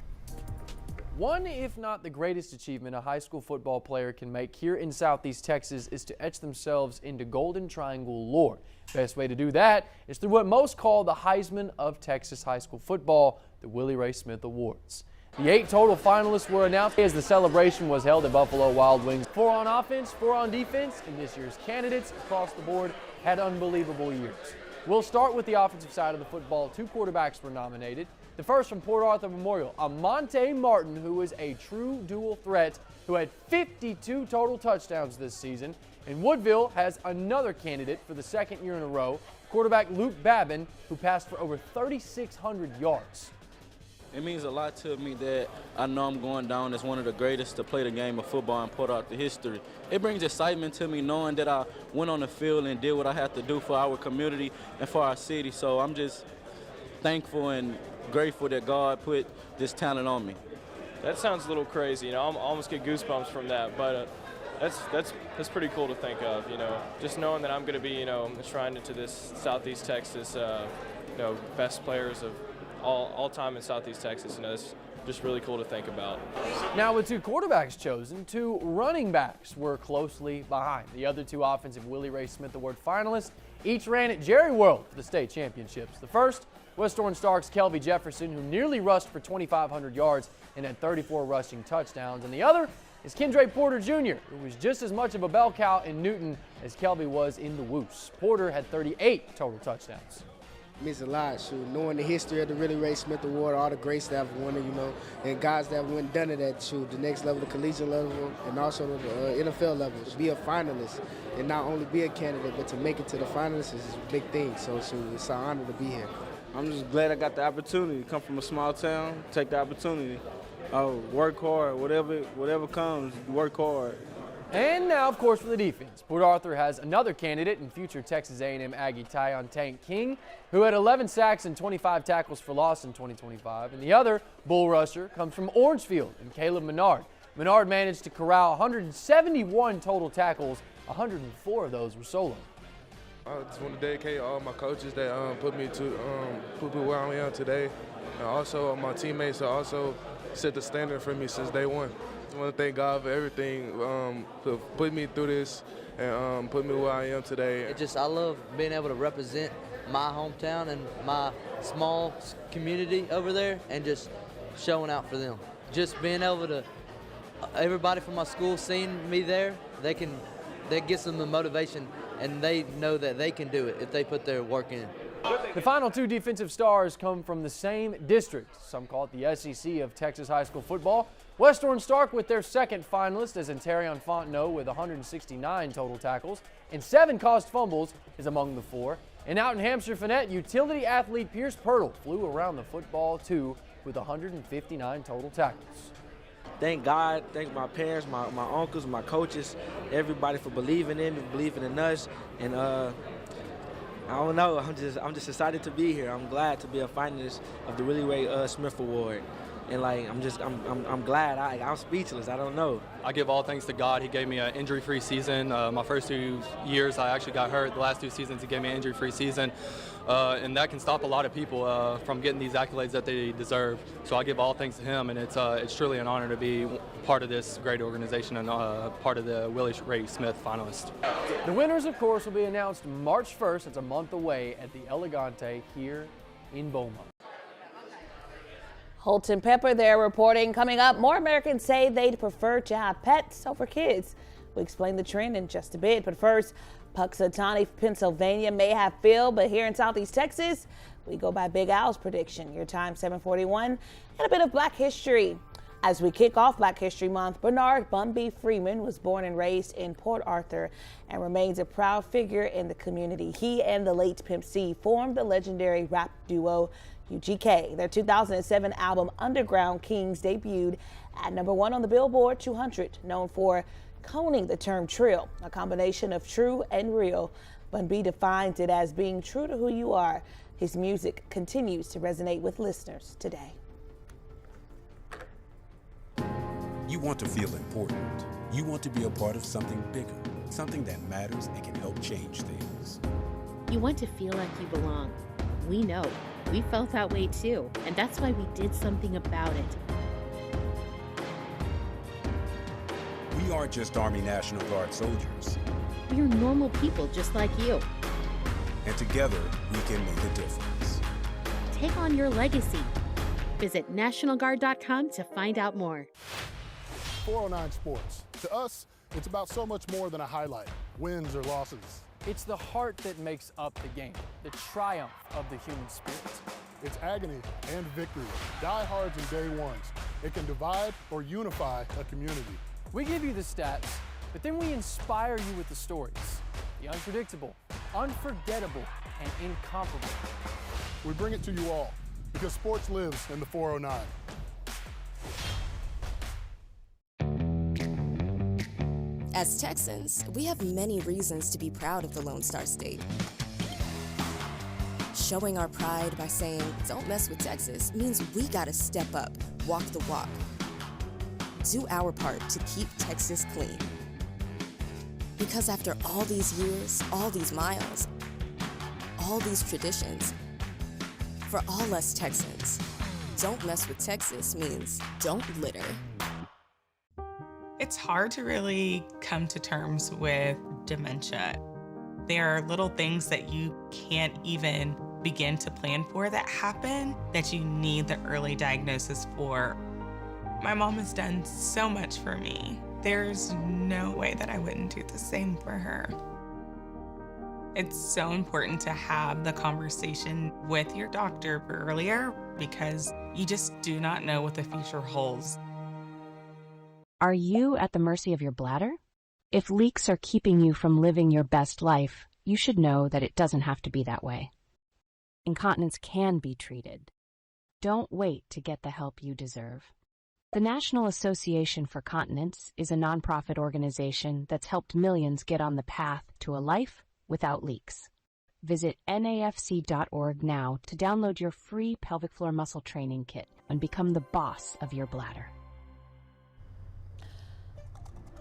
One, if not the greatest achievement a high school football player can make here in Southeast Texas is to etch themselves into Golden Triangle lore. Best way to do that is through what most call the Heisman of Texas high school football, the Willie Ray Smith Awards. The 8 total finalists were announced as the celebration was held at Buffalo Wild Wings. 4 on offense, 4 on defense, and this year's candidates across the board had unbelievable years. We'll start with the offensive side of the football. 2 quarterbacks were nominated. The first from Port Arthur Memorial, Amonte Martin, who was a true dual threat, who had 52 total touchdowns this season. And Woodville has another candidate for the 2nd year in a row, quarterback Luke Babin, who passed for over 3,600 yards. It means a lot to me that I know I'm going down as one of the greatest to play the game of football in Port Arthur history. It brings excitement to me knowing that I went on the field and did what I had to do for our community and for our city. So I'm just thankful and grateful that God put this talent on me. That sounds a little crazy, I almost get goosebumps from that, but that's pretty cool to think of, just knowing that I'm going to be, enshrined into this Southeast Texas, best players of all time in Southeast Texas. It's just really cool to think about. Now, with 2 quarterbacks chosen, 2 running backs were closely behind. The other 2 offensive Willie Ray Smith Award finalists each ran at Jerry World for the state championships. The first, West Orange Stark's Kelby Jefferson, who nearly rushed for 2,500 yards and had 34 rushing touchdowns. And the other is Kendra Porter Jr., who was just as much of a bell cow in Newton as Kelby was in the Woos. Porter had 38 total touchdowns. It means a lot, knowing the history of the Willie Ray Smith Award, all the greats that have won it, and guys that went and done it at the next level, the collegiate level, and also the NFL level. To be a finalist and not only be a candidate, but to make it to the finalists is a big thing. So it's an honor to be here. I'm just glad I got the opportunity to come from a small town, take the opportunity. Work hard, whatever comes, work hard. And now, of course, for the defense. Port Arthur has another candidate in future Texas A&M Aggie Tyon Tank King, who had 11 sacks and 25 tackles for loss in 2025. And the other bull rusher comes from Orangefield and Caleb Menard. Menard managed to corral 171 total tackles. 104 of those were solo. I just want to dedicate all my coaches that put me where I am today, and also my teammates that also set the standard for me since day one. I want to thank God for everything, for putting me through this and put me where I am today. I love being able to represent my hometown and my small community over there and just showing out for them. Just being able to, everybody from my school seeing me there, that gets them the motivation, and they know that they can do it if they put their work in. The final two defensive stars come from the same district. Some call it the SEC of Texas high school football. West Orange Stark with their second finalist, as Antarion Fontenot with 169 total tackles and 7 caused fumbles is among the 4. And out in Hampshire Finette, utility athlete Pierce Pirtle flew around the football too with 159 total tackles. Thank God, thank my parents, my uncles, my coaches, everybody for believing in me, believing in us. And I don't know, I'm just excited to be here. I'm glad to be a finalist of the Willie Ray Smith Award. And I'm glad. I'm speechless. I don't know. I give all thanks to God. He gave me an injury-free season. My first 2 years, I actually got hurt. The last 2 seasons, he gave me an injury-free season, and that can stop a lot of people from getting these accolades that they deserve. So I give all thanks to him, and it's truly an honor to be part of this great organization and part of the Willie Ray Smith finalists. The winners, of course, will be announced March 1st. It's a month away at the Elegante here in Beaumont. Holton Pepper there reporting. Coming up, more Americans say they'd prefer to have pets over kids. We'll explain the trend in just a bit. But first, Puxatawny, Pennsylvania may have filled, but here in Southeast Texas, we go by Big Al's prediction. Your time 7:41 and a bit of Black history. As we kick off Black History Month, Bernard "Bumby" Freeman was born and raised in Port Arthur and remains a proud figure in the community. He and the late Pimp C formed the legendary rap duo UGK. Their 2007 album Underground Kings debuted at #1 on the Billboard 200, known for coining the term trill, a combination of true and real. Bun B defines it as being true to who you are. His music continues to resonate with listeners today. You want to feel important. You want to be a part of something bigger, something that matters and can help change things. You want to feel like you belong. We know. We felt that way too, and that's why we did something about it. We aren't just Army National Guard soldiers. We are normal people just like you. And together, we can make a difference. Take on your legacy. Visit NationalGuard.com to find out more. 409 Sports. To us, it's about so much more than a highlight, wins or losses. It's the heart that makes up the game, the triumph of the human spirit. It's agony and victory, diehards and day ones. It can divide or unify a community. We give you the stats, but then we inspire you with the stories. The unpredictable, unforgettable, and incomparable. We bring it to you all because sports lives in the 409. As Texans, we have many reasons to be proud of the Lone Star State. Showing our pride by saying, "Don't mess with Texas," means we gotta step up, walk the walk. Do our part to keep Texas clean. Because after all these years, all these miles, all these traditions, for all us Texans, "Don't mess with Texas" means don't litter. It's hard to really come to terms with dementia. There are little things that you can't even begin to plan for that happen that you need the early diagnosis for. My mom has done so much for me. There's no way that I wouldn't do the same for her. It's so important to have the conversation with your doctor earlier because you just do not know what the future holds. Are you at the mercy of your bladder? If leaks are keeping you from living your best life, you should know that it doesn't have to be that way. Incontinence can be treated. Don't wait to get the help you deserve. The National Association for Continence is a nonprofit organization that's helped millions get on the path to a life without leaks. Visit nafc.org now to download your free pelvic floor muscle training kit and become the boss of your bladder.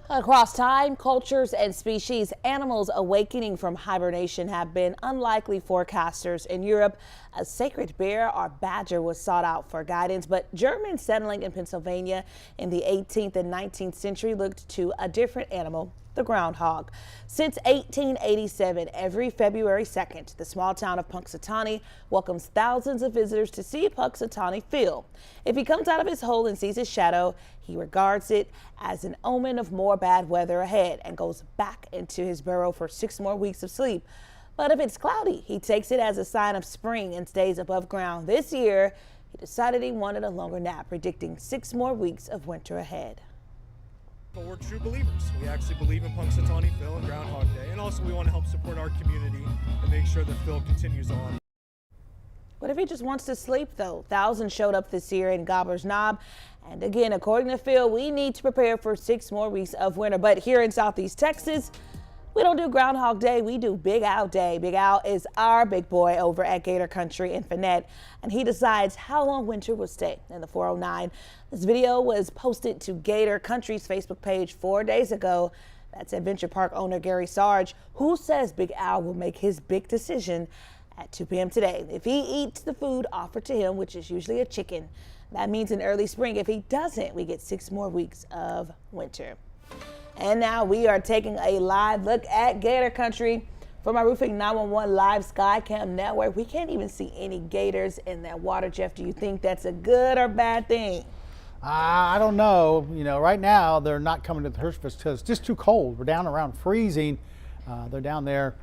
Across time, cultures, and species, animals awakening from hibernation have been unlikely forecasters. In Europe, a sacred bear or badger was sought out for guidance, but Germans settling in Pennsylvania in the 18th and 19th century looked to a different animal, the groundhog. Since 1887, every February 2nd, the small town of Punxsutawney welcomes thousands of visitors to see Punxsutawney Phil. If he comes out of his hole and sees his shadow, he regards it as an omen of more bad weather ahead and goes back into his burrow for 6 more weeks of sleep. But if it's cloudy, he takes it as a sign of spring and stays above ground. This year, he decided he wanted a longer nap, predicting 6 more weeks of winter ahead. But we're true believers. We actually believe in Punxsutawney Phil and Groundhog Day, and also we want to help support our community and make sure that Phil continues on. What if he just wants to sleep, though? Thousands showed up this year in Gobbler's Knob. And again, according to Phil, we need to prepare for 6 more weeks of winter. But here in Southeast Texas, we don't do Groundhog Day, we do Big Al Day. Big Al is our big boy over at Gator Country in Finette, and he decides how long winter will stay in the 409. This video was posted to Gator Country's Facebook page 4 days ago. That's Adventure Park owner Gary Sarge, who says Big Al will make his big decision at 2 p.m. today. If he eats the food offered to him, which is usually a chicken, that means in early spring. If he doesn't, we get 6 more weeks of winter. And now we are taking a live look at Gator Country from our Roofing 911 live sky cam network. We can't even see any gators in that water. Jeff, do you think that's a good or bad thing? I don't know. You know, right now they're not coming to the surface because it's just too cold. We're down around freezing. They're down there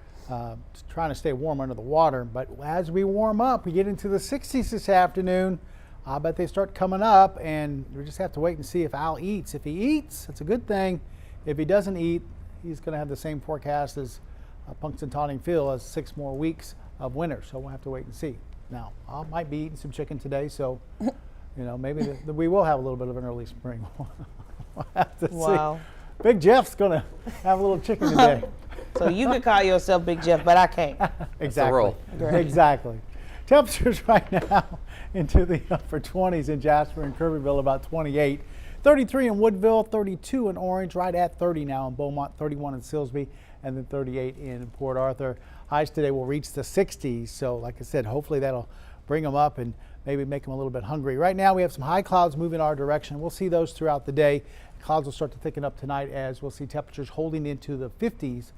trying to stay warm under the water. But as we warm up, we get into the 60s this afternoon. I bet they start coming up, and we just have to wait and see if Al eats. If he eats, it's a good thing. If he doesn't eat, he's going to have the same forecast as Punxsutawney Phil, as 6 more weeks of winter. So we'll have to wait and see. Now, I might be eating some chicken today, so you know, maybe we will have a little bit of an early spring. We'll have to see. Big Jeff's going to have a little chicken today. So you could call yourself Big Jeff, but I can't. Exactly. Exactly. Temperatures right now into the upper 20s in Jasper and Kirbyville, about 28. 33 in Woodville, 32 in Orange, right at 30 now in Beaumont, 31 in Silsbee, and then 38 in Port Arthur. Highs today will reach the 60s, so like I said, hopefully that'll bring them up and maybe make them a little bit hungry. Right now we have some high clouds moving our direction. We'll see those throughout the day. Clouds will start to thicken up tonight as we'll see temperatures holding into the 50s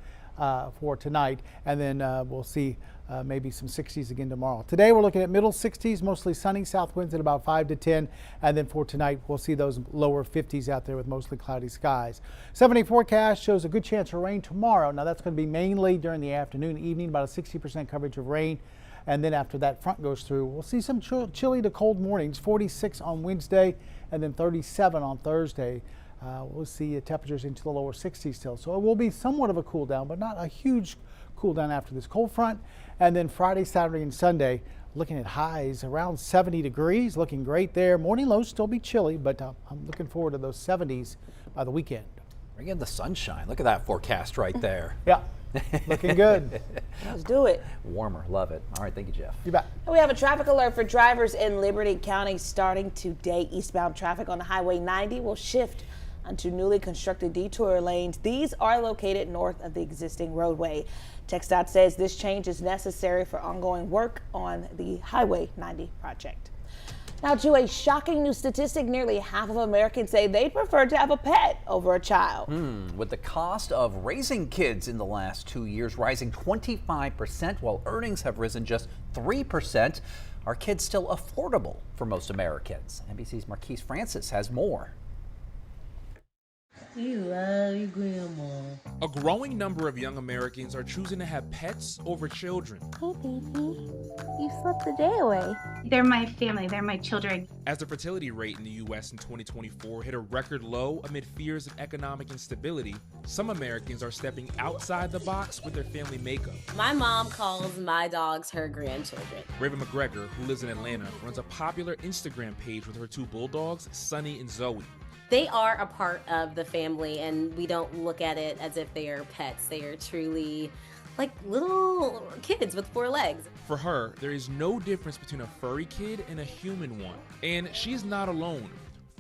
for tonight, and then we'll see maybe some 60s again tomorrow. Today we're looking at middle 60s, mostly sunny, south winds at about 5 to 10, and then for tonight we'll see those lower 50s out there with mostly cloudy skies. 7-day forecast shows a good chance of rain tomorrow. Now that's going to be mainly during the afternoon, evening, about a 60% coverage of rain, and then after that front goes through, we'll see some chilly to cold mornings, 46 on Wednesday and then 37 on Thursday. We'll see temperatures into the lower 60s still. So it will be somewhat of a cool down, but not a huge cool down after this cold front. And then Friday, Saturday, and Sunday, looking at highs around 70 degrees, looking great there. Morning lows still be chilly, but I'm looking forward to those 70s by the weekend. Bring in the sunshine. Look at that forecast right there. Yeah, looking good. Let's do it. Warmer, love it. All right, thank you, Jeff. You bet. We have a traffic alert for drivers in Liberty County starting today. Eastbound traffic on the Highway 90 will shift onto newly constructed detour lanes. These are located north of the existing roadway. TxDOT says this change is necessary for ongoing work on the Highway 90 project. Now to a shocking new statistic, nearly half of Americans say they prefer to have a pet over a child. With the cost of raising kids in the last 2 years rising 25%, while earnings have risen just 3%, are kids still affordable for most Americans? NBC's Marquise Francis has more. You love your grandma. A growing number of young Americans are choosing to have pets over children. Hey, baby. You slept the day away. They're my family. They're my children. As the fertility rate in the U.S. in 2024 hit a record low amid fears of economic instability, some Americans are stepping outside the box with their family makeup. My mom calls my dogs her grandchildren. Raven McGregor, who lives in Atlanta, runs a popular Instagram page with her 2 bulldogs, Sunny and Zoe. They are a part of the family, and we don't look at it as if they are pets. They are truly like little kids with 4 legs. For her, there is no difference between a furry kid and a human one. And she's not alone.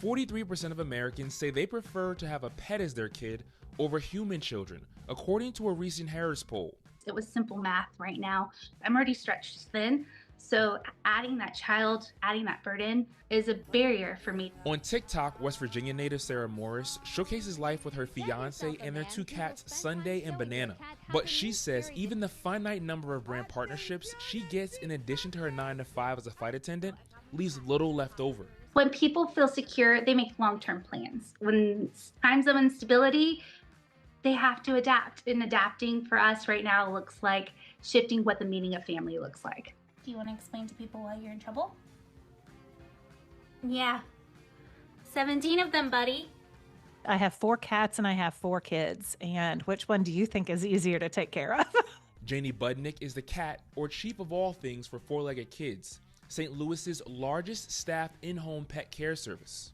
43% of Americans say they prefer to have a pet as their kid over human children, according to a recent Harris poll. It was simple math right now. I'm already stretched thin, so adding that child, adding that burden is a barrier for me. On TikTok, West Virginia native Sarah Morris showcases life with her fiance and their 2 cats, Sunday and Banana. But she says even the finite number of brand partnerships she gets in addition to her 9-to-5 as a flight attendant leaves little left over. When people feel secure, they make long-term plans. When times of instability, they have to adapt. And adapting for us right now looks like shifting what the meaning of family looks like. Do you want to explain to people why you're in trouble? Yeah. 17 of them, buddy. I have 4 cats and I have 4 kids. And which one do you think is easier to take care of? Janie Budnick is the cat, or chief of all things, for 4-legged kids, St. Louis's largest staff in-home pet care service.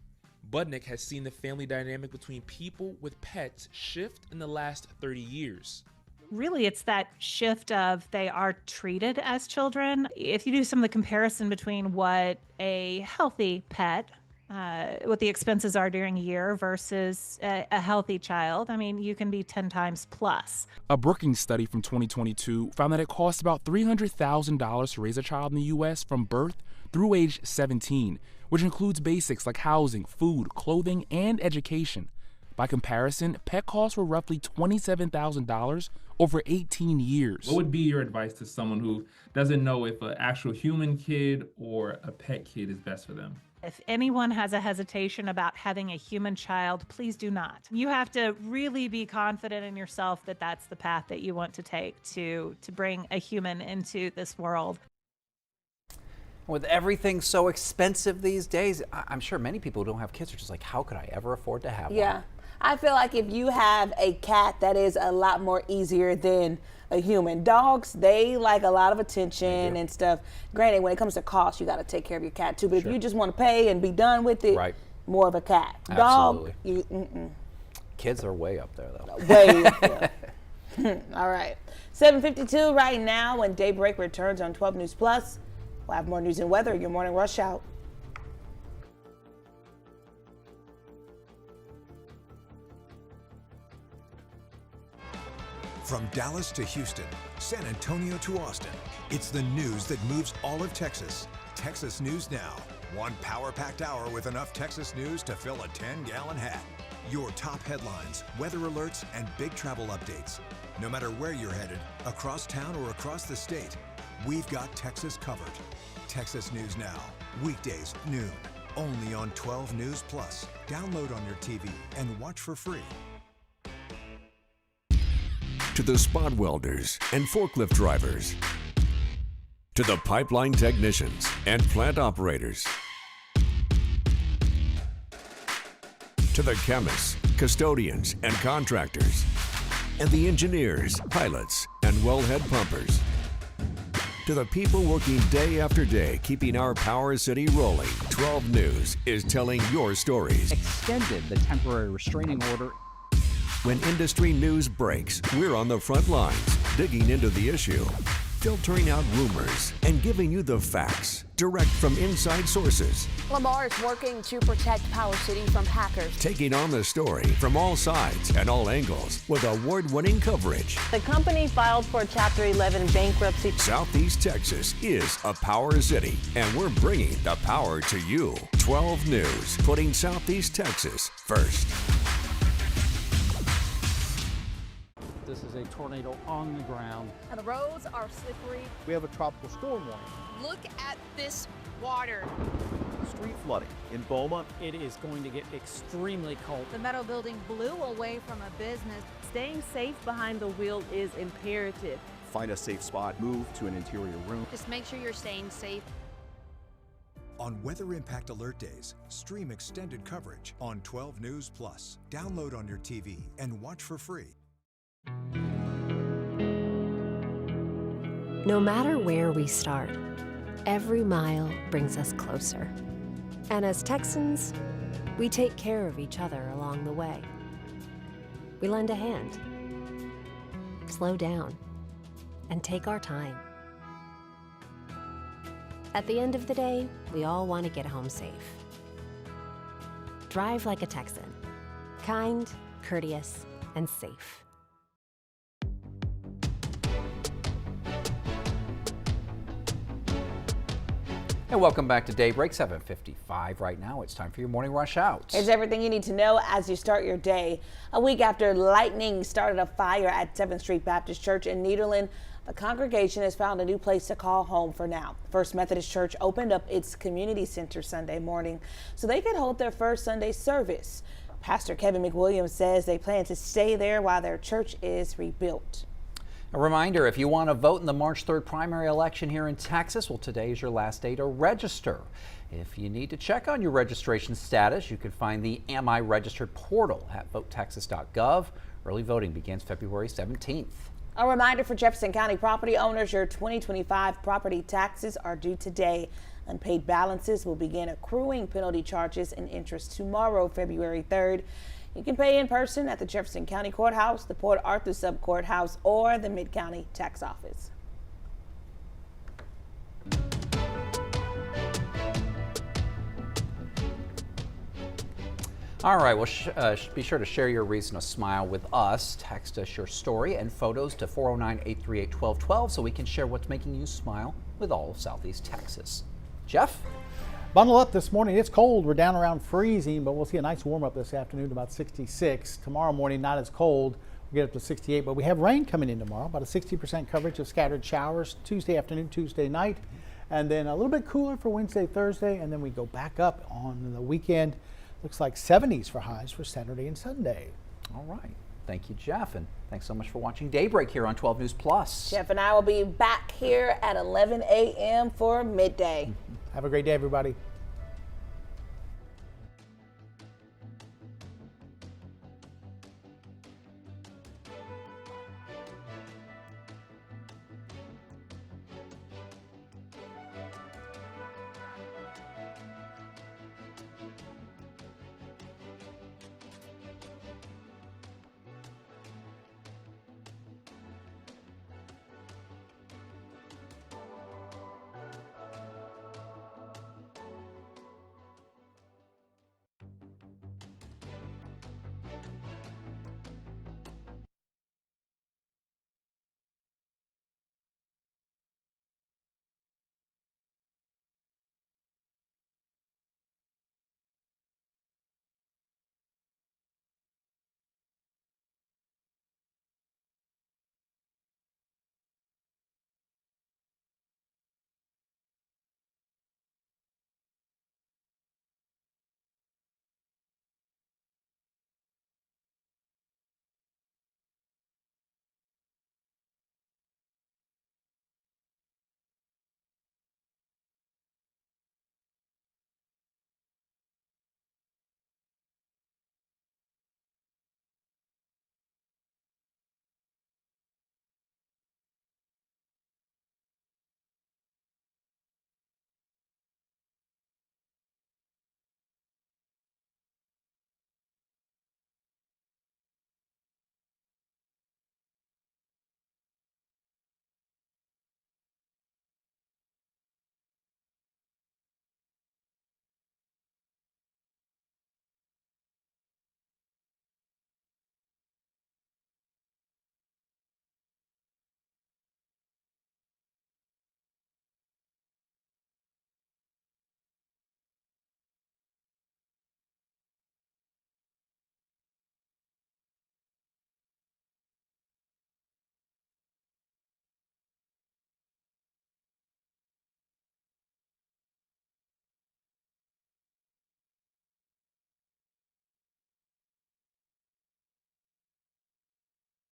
Budnick has seen the family dynamic between people with pets shift in the last 30 years. Really, it's that shift of they are treated as children. If you do some of the comparison between what a healthy pet, what the expenses are during a year versus a healthy child, I mean, you can be 10 times plus. A Brookings study from 2022 found that it costs about $300,000 to raise a child in the U.S. from birth through age 17, which includes basics like housing, food, clothing, and education. By comparison, pet costs were roughly $27,000 over 18 years. What would be your advice to someone who doesn't know if an actual human kid or a pet kid is best for them? If anyone has a hesitation about having a human child, please do not. You have to really be confident in yourself that that's the path that you want to take to bring a human into this world. With everything so expensive these days, I'm sure many people who don't have kids are just like, how could I ever afford to have one? Yeah. I feel like if you have a cat, that is a lot more easier than a human. Dogs, they like a lot of attention and stuff. Granted, when it comes to cost, you got to take care of your cat too. But if you just want to pay and be done with it, more of a cat. Absolutely. Dog, Kids are way up there, though. way up there. All right. 7:52 right now when Daybreak returns on 12 News Plus. We'll have more news and weather. Your morning rush out. From Dallas to Houston, San Antonio to Austin, it's the news that moves all of Texas. Texas News Now. One power-packed hour with enough Texas news to fill a 10-gallon hat. Your top headlines, weather alerts, and big travel updates. No matter where you're headed, across town or across the state, we've got Texas covered. Texas News Now, weekdays noon, only on 12 News Plus. Download on your TV and watch for free. To the spot welders and forklift drivers, to the pipeline technicians and plant operators, to the chemists, custodians, and contractors, and the engineers, pilots, and wellhead pumpers. To the people working day after day keeping our Power City rolling, 12 News is telling your stories. Extended the temporary restraining order. When industry news breaks, we're on the front lines, digging into the issue, filtering out rumors, and giving you the facts direct from inside sources. Lamar is working to protect Power City from hackers. Taking on the story from all sides and all angles with award-winning coverage. The company filed for Chapter 11 bankruptcy. Southeast Texas is a Power City, and we're bringing the power to you. 12 News, putting Southeast Texas first. This is a tornado on the ground. And the roads are slippery. We have a tropical storm warning. Look at this water. Street flooding in Boma. It is going to get extremely cold. The metal building blew away from a business. Staying safe behind the wheel is imperative. Find a safe spot, move to an interior room. Just make sure you're staying safe. On Weather Impact Alert Days, stream extended coverage on 12 News Plus. Download on your TV and watch for free. No matter where we start, every mile brings us closer. And as Texans, we take care of each other along the way. We lend a hand, slow down, and take our time. At the end of the day, we all want to get home safe. Drive like a Texan. Kind, courteous, and safe. And welcome back to Daybreak, 7:55 right now. It's time for your morning rush out. Here's everything you need to know as you start your day. A week after lightning started a fire at 7th Street Baptist Church in Nederland, the congregation has found a new place to call home for now. First Methodist Church opened up its community center Sunday morning so they could hold their first Sunday service. Pastor Kevin McWilliams says they plan to stay there while their church is rebuilt. A reminder, if you want to vote in the March 3rd primary election here in Texas, well, today is your last day to register. If you need to check on your registration status, you can find the Am I Registered portal at votetexas.gov. Early voting begins February 17th. A reminder for Jefferson County property owners, your 2025 property taxes are due today. Unpaid balances will begin accruing penalty charges and interest tomorrow, February 3rd. You can pay in person at the Jefferson County Courthouse, the Port Arthur Sub Courthouse, or the Mid-County Tax Office. All right, well, be sure to share your reason to smile with us. Text us your story and photos to 409-838-1212 so we can share what's making you smile with all of Southeast Texas. Jeff? Bundle up this morning. It's cold. We're down around freezing, but we'll see a nice warm up this afternoon, about 66. Tomorrow morning, not as cold. We'll get up to 68, but we have rain coming in tomorrow, about a 60% coverage of scattered showers Tuesday afternoon, Tuesday night, and then a little bit cooler for Wednesday, Thursday, and then we go back up on the weekend. Looks like 70s for highs for Saturday and Sunday. All right. Thank you, Jeff, and thanks so much for watching Daybreak here on 12 News Plus. Jeff and I will be back here at 11 a.m. for midday. Have a great day, everybody.